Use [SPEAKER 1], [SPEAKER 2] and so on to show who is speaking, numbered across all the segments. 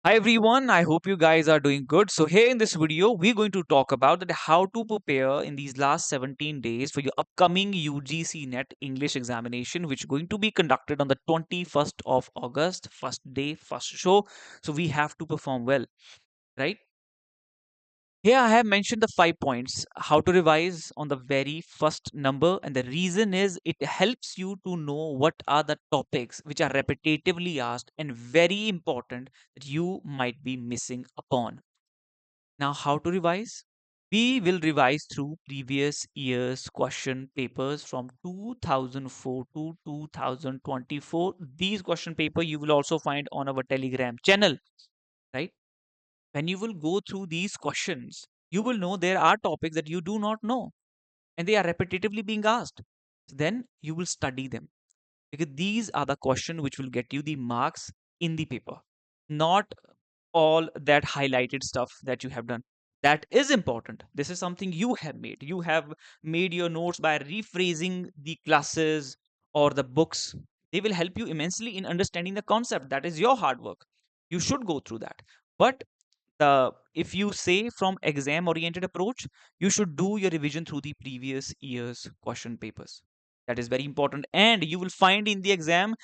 [SPEAKER 1] Hi everyone, I hope you guys are doing good. So here in this video, we're going to talk about that how to prepare in these last 17 days for your upcoming UGC NET English examination, which is going to be conducted on the 21st of August, first day, first show. So we have to perform well, right? Here I have mentioned the 5 points, how to revise on the very first number. And the reason is it helps you to know what are the topics which are repetitively asked and very important that you might be missing upon. Now, how to revise? We will revise through previous years question papers from 2004 to 2024. These question paper you will also find on our Telegram channel, right? When you will go through these questions, you will know there are topics that you do not know and they are repetitively being asked. Then you will study them because these are the questions which will get you the marks in the paper, not all that highlighted stuff that you have done. That is important. This is something you have made. You have made your notes by rephrasing the classes or the books. They will help you immensely in understanding the concept. That is your hard work. You should go through that. But if you say from exam oriented approach, you should do your revision through the previous year's question papers. That is very important. And you will find in the exam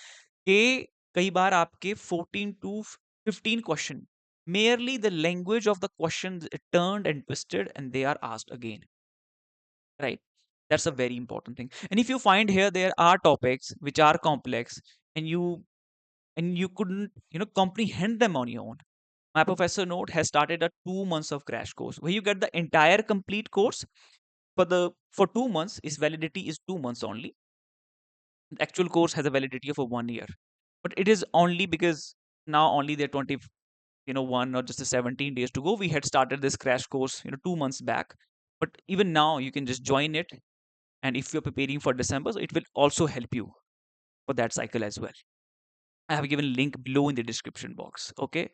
[SPEAKER 1] के कई बार आपके 14 to 15 question merely the language of the questions turned and twisted and they are asked again, right? That's a very important thing. And if you find here there are topics which are complex and you couldn't comprehend them on your own, my professor note has started a 2 months of crash course where you get the entire complete course. For 2 months, its validity is 2 months only. The actual course has a validity of a 1 year, but it is only because now only there 20 one or just a 17 days to go. We had started this crash course 2 months back, but even now you can just join it. And if you're preparing for December, so it will also help you for that cycle as well. I have given a link below in the description box. Okay,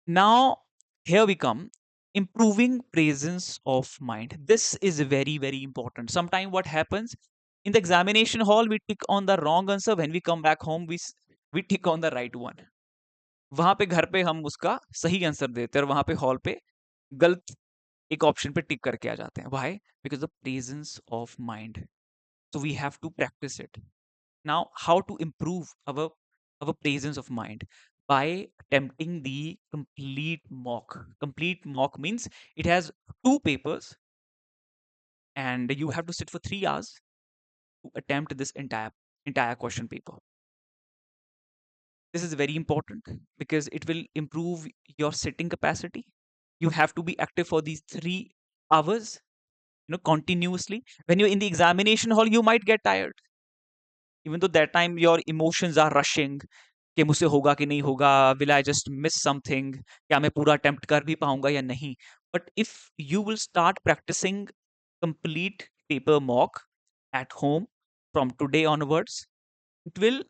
[SPEAKER 1] now here we come, improving presence of mind. This is very important. Sometimes what happens in the examination hall, we tick on the wrong answer. When we come back home, we tick on the right one. वहां पे घर पे हम उसका सही answer देते हैं और वहां पे हॉल पे गलत एक ऑप्शन पे टिक करके आ जाते हैं. Why? Because the presence of mind. So we have to practice it. Now, how to improve our presence of mind? By attempting the complete mock. Complete mock means it has two papers and you have to sit for 3 hours to attempt this entire question paper. This is very important because it will improve your sitting capacity. You have to be active for these 3 hours, continuously. When you're in the examination hall, you might get tired. Even though that time your emotions are rushing, कि मुझसे होगा कि नहीं होगा, will I just miss something, क्या मैं पूरा attempt कर भी पाऊंगा या नहीं. But if you will start practicing complete paper mock at home from today onwards, it will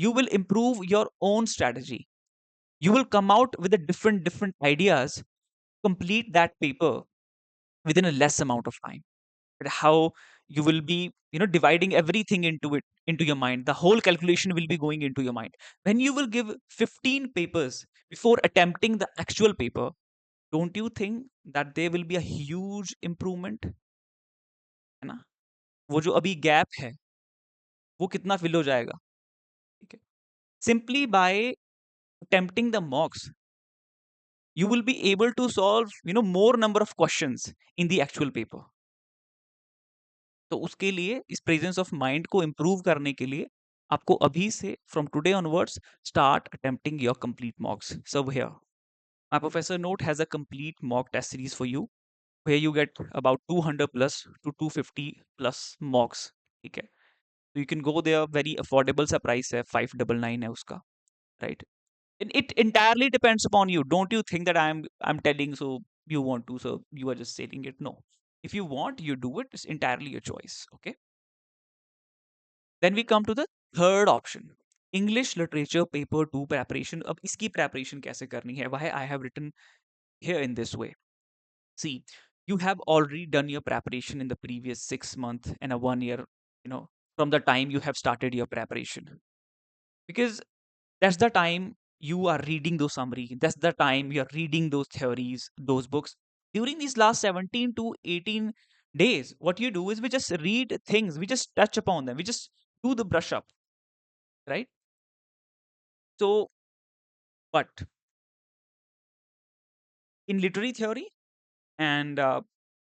[SPEAKER 1] you will improve your own strategy. You will come out with a different ideas, complete that paper within a less amount of time. But how you will be dividing everything into your mind, the whole calculation will be going into your mind. When you will give 15 papers before attempting the actual paper, don't you think that there will be a huge improvement, है ना? वो जो अभी gap है वो कितना fill हो जाएगा. ठीक है. Simply by attempting the mocks, you will be able to solve more number of questions in the actual paper. तो उसके लिए इस प्रेजेंस ऑफ माइंड को इम्प्रूव करने के लिए आपको अभी से from today onwards start attempting your complete मॉक्स. So here my professor note has a complete mock test series for you where you get about 200 plus to 250 plus mocks. ठीक है. So you can go there, very affordable सा price है, 599 है उसका, right? And it entirely depends upon you. Don't you think that I'm telling so you want to, so you are just saying it. No, if you want, you do it. It's entirely your choice. Okay. Then we come to the third option, English literature paper 2 preparation. अब इसकी preparation कैसे करनी है? Why I have written here in this way. See, you have already done your preparation in the previous 6 months and a 1 year, from the time you have started your preparation. Because that's the time you are reading those summary. That's the time you're reading those theories, those books. During these last 17 to 18 days, what you do is we just read things, we just touch upon them, we just do the brush up, right? So, but in literary theory and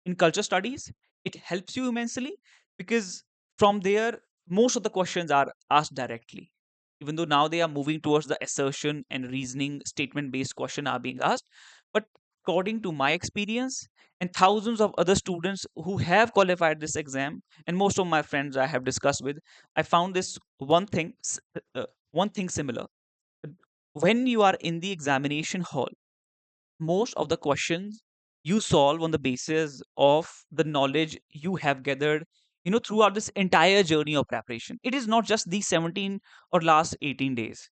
[SPEAKER 1] in culture studies, it helps you immensely because from there, most of the questions are asked directly. Even though now they are moving towards the assertion and reasoning statement based question are being asked. But according to my experience and thousands of other students who have qualified this exam, and most of my friends I have discussed with, I found this one thing similar. When you are in the examination hall, most of the questions you solve on the basis of the knowledge you have gathered, throughout this entire journey of preparation. It is not just these 17 or last 18 days.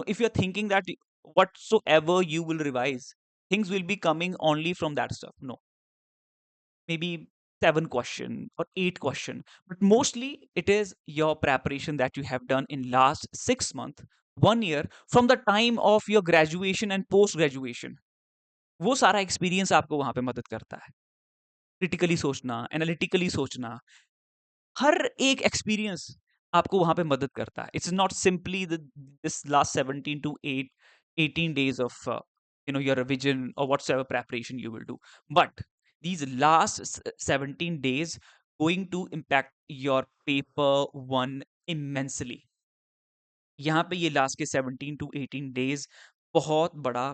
[SPEAKER 1] If you're thinking that whatsoever you will revise, things will be coming only from that stuff. No, maybe 7 question or 8 question, but mostly it is your preparation that you have done in last 6 month, 1 year, from the time of your graduation and post graduation. वो सारा experience आपको वहाँ पे मदद करता है। Critically सोचना, analytically सोचना, हर एक एक्सपीरियंस आपको वहाँ पे मदद करता है। It's not simply the this last 17 to 18 days of your revision or whatsoever preparation you will do. But these last 17 days going to impact your paper one immensely. यहाँ पे ये लास्ट के 17 to 18 days बहुत बड़ा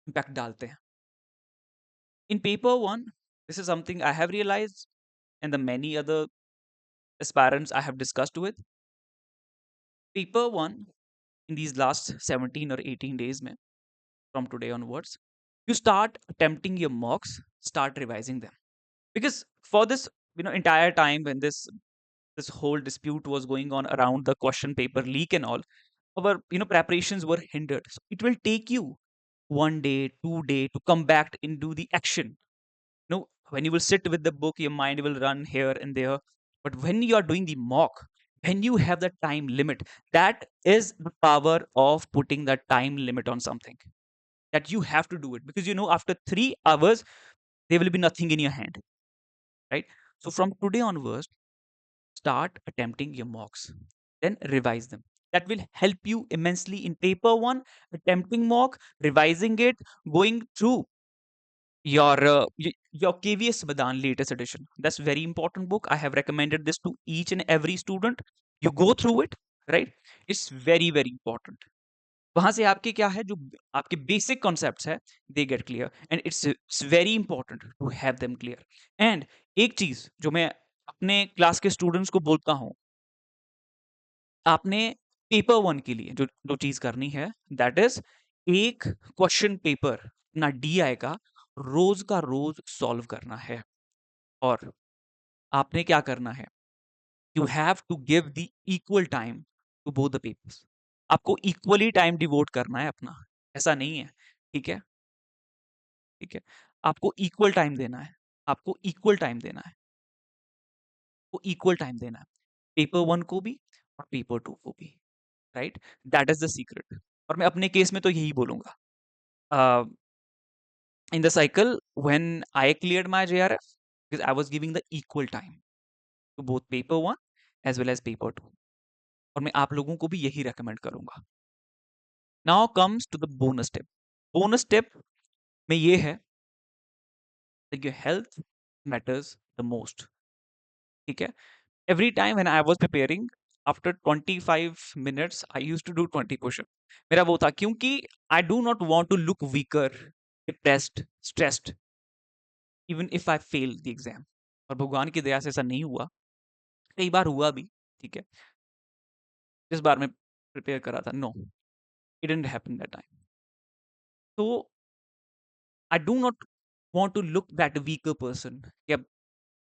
[SPEAKER 1] impact डालते हैं। In paper one, this is something I have realized, and the many other aspirants I have discussed with. Paper one, in these last 17 or 18 days, mein, from today onwards, you start attempting your mocks, start revising them. Because for this, entire time when this whole dispute was going on around the question paper leak and all, our preparations were hindered. So it will take you 1 day, 2 day to come back into the action. When you will sit with the book, your mind will run here and there. But when you are doing the mock, when you have the time limit, that is the power of putting the time limit on something, that you have to do it, because after 3 hours there will be nothing in your hand, right? So from today onwards, start attempting your mocks, then revise them. That will help you immensely in paper one, attempting mock, revising it, going through your KVS Madan latest edition. That's very important book. I have recommended this to each and every student. You go through it, right? It's very very important. वहां से आपके क्या है, जो आपके basic concepts है, they get clear, and it's very important to have them clear. And एक चीज जो मैं अपने क्लास के स्टूडेंट्स को बोलता हूँ, आपने पेपर वन के लिए जो जो चीज करनी है, दैट इज एक क्वेश्चन पेपर ना डी आएगा, रोज का रोज सॉल्व करना है. और आपने क्या करना है, you have to give the equal time to both the papers. आपको इक्वली टाइम डिवोट करना है अपना, ऐसा नहीं है. ठीक है, ठीक है, आपको इक्वल टाइम देना है, आपको इक्वल टाइम देना है, वो इक्वल टाइम देना है, पेपर वन को भी और पेपर टू को भी, right? That is the secret. और मैं अपने केस में तो यही बोलूंगा. In the cycle, when I cleared my JRF, because I was giving the equal time to both paper one as well as paper two. और मैं आप लोगों को भी यही recommend करूंगा. Now comes to the bonus tip. Bonus tip में ये है that your health matters the most. ठीक है? Every time when I was preparing, after 25 minutes, I used to do 20 push-up. मेरा वो था, क्योंकि I do not want to look weaker, depressed, stressed, even if I fail the exam. और भगवान की दया से ऐसा नहीं हुआ. कई बार हुआ भी, ठीक है. जिस बार मैं प्रिपेयर करा था, no, it didn't happen that time. तो I do not want to look that weaker person कि अब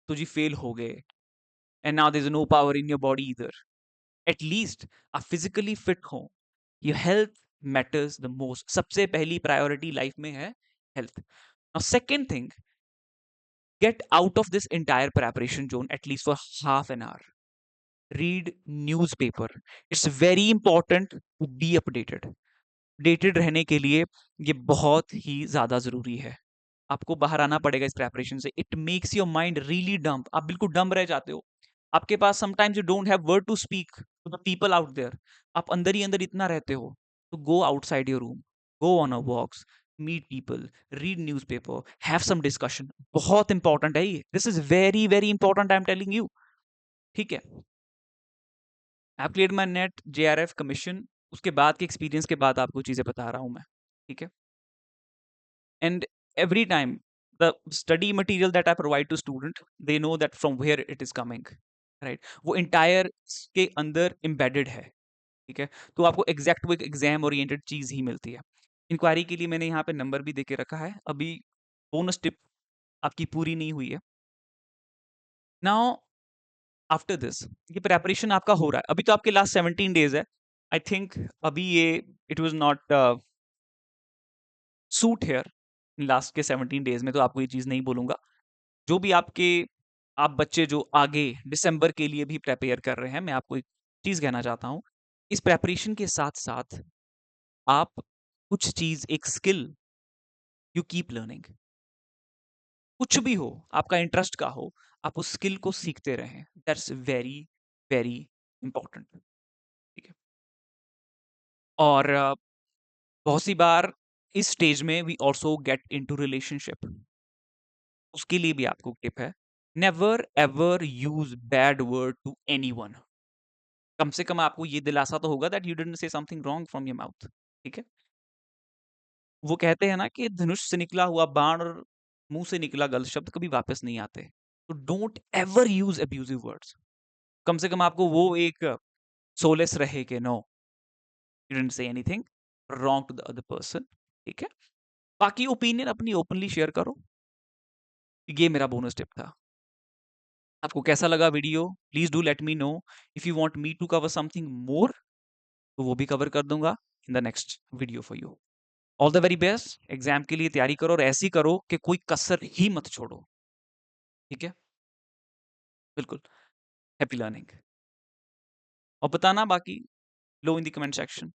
[SPEAKER 1] तुझे फेल हो गए and now there is no power in your body either. At least आप फिजिकली फिट हो. Your health matters the most. सबसे पहली प्रायोरिटी लाइफ में है health. Now second thing, get out of this entire preparation zone at least for half an hour. Read newspaper. It's very important to be updated. Updated रहने के लिए ये बहुत ही ज़्यादा ज़रूरी है। आपको बाहर आना पड़ेगा इस प्रिपरेशन से। It makes your mind really dumb. आप बिल्कुल डम्ब रह जाते हो। आपके पास sometimes you don't have word to speak to the people out there. आप अंदर ही अंदर इतना रहते हो। तो go outside your room, go on a walks, meet people, read newspaper, have some discussion. बहुत इंपॉर्टेंट है ये। This is very very important, I am telling you. ठीक है। I have cleared my net, JRF, commission. उसके बाद के experience के बाद आपको चीजें बता रहा हूं मैं। ठीक है। And every time the study material that I provide to student, they know that from where it is coming, right? वो entire के अंदर embedded है। ठीक है। तो आपको एग्जैक्ट वो एक एग्जाम ओरिएंटेड चीज ही मिलती है। इंक्वायरी के लिए मैंने यहाँ पे नंबर भी देके रखा है। अभी बोनस टिप आपकी पूरी नहीं हुई है। नाउ आफ्टर दिस, ये प्रेपरेशन आपका हो रहा है। अभी तो आपके लास्ट 17 डेज है। आई थिंक अभी ये it was not suit here. Last के 17 डेज में तो आपको ये चीज नहीं बोलूंगा। जो भी आपके आप बच्चे जो आगे दिसंबर के लिए भी प्रिपेयर कर रहे हैं, मैं आपको एक चीज कहना चाहता हूँ। इस प्रेपरेशन के साथ साथ आप कुछ चीज, एक स्किल, यू कीप लर्निंग। कुछ भी हो, आपका इंटरेस्ट का हो, आप उस स्किल को सीखते रहें। That's very very important. ठीक है। और बहुत सी बार इस स्टेज में we also get into relationship. उसके लिए भी आपको टिप है। Never ever use bad word to anyone. कम से कम आपको ये दिलासा तो होगा that you didn't say something wrong from your mouth. ठीक है। वो कहते हैं ना कि धनुष से निकला हुआ बाण और मुंह से निकला गलत शब्द कभी वापस नहीं आते। तो don't ever use abusive words. कम से कम आपको वो एक सोलेस रहे कि no, you didn't say anything wrong to the other person. ठीक है। बाकी ओपिनियन अपनी ओपनली शेयर करो। ये मेरा बोनस टिप था। आपको कैसा लगा video? Please do let me know. If you want me to cover something more, तो वो भी कवर कर दूंगा in the next video for you. All the very best. Exam के लिए तैयारी करो और ऐसी करो कि कोई कसर ही मत छोड़ो। ठीक है। बिल्कुल। Happy learning. और बताना बाकी लो इन द कमेंट सेक्शन।